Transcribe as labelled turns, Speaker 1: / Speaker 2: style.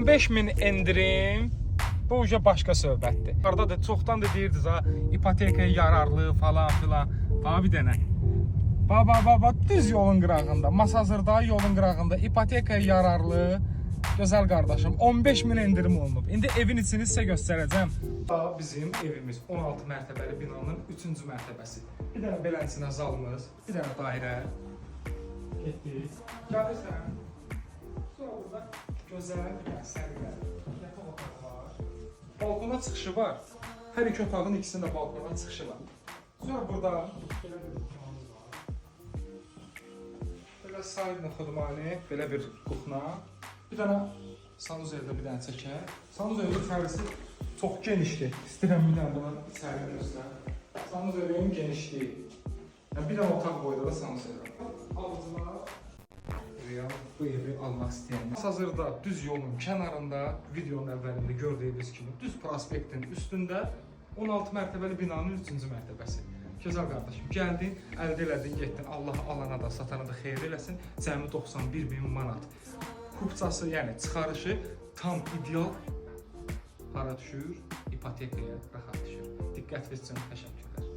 Speaker 1: 15.000 endirim. Bu uca başqa söhbətdir. Arada da çoxdan da deyirdiniz ha, ipotekaya yararlı falan filan. Ha bir dənə. Baba düz yolun qırağında, Masazırda yolun qırağında ipotekaya yararlı gözəl qardaşım 15.000 endirim olunub. İndi evin içini sizə göstərəcəm. Bizim evimiz 16 mərtəbəli binanın 3-cü mərtəbəsi. Bir dənə beləsinə zalımız, bir dənə dairə. Getdik. Gəlirsən. Sonra burada gözəl bir sərgilə. Yataq otağı var. Balkona çıxışı var. Hər iki otağın ikisində balkona çıxışı var. Sonra burada belə bir kuxnamız var. Belə sayıdın xudmani, belə bir kuxna. Bir dənə sanuzelde bir dənə çəkər. Sanuzelde içərisi çox genişdir. İstəyirəm bir dənə buna içəri göstər. Sanuzelin genişliyi. Yəni bir dənə otaq boyda da sanuzelde. Alıcılar bu evi almaq istəyənlər. Hazırda düz yolun kənarında, videonun əvvəlində gördüyünüz kimi düz prospektin üstündə 16 mərtəbəli binanın 3-cü mərtəbəsi. Gözəl qardaşım, gəldin, əldə elədin, getdin. Allah alana da, satana da xeyir eləsin. Cəmi 91.000 manat. Kupçası, yəni çıxarışı tam ideal. Para düşür, ipotekaya rahat düşür. Diqqətiniz üçün təşəkkürlər.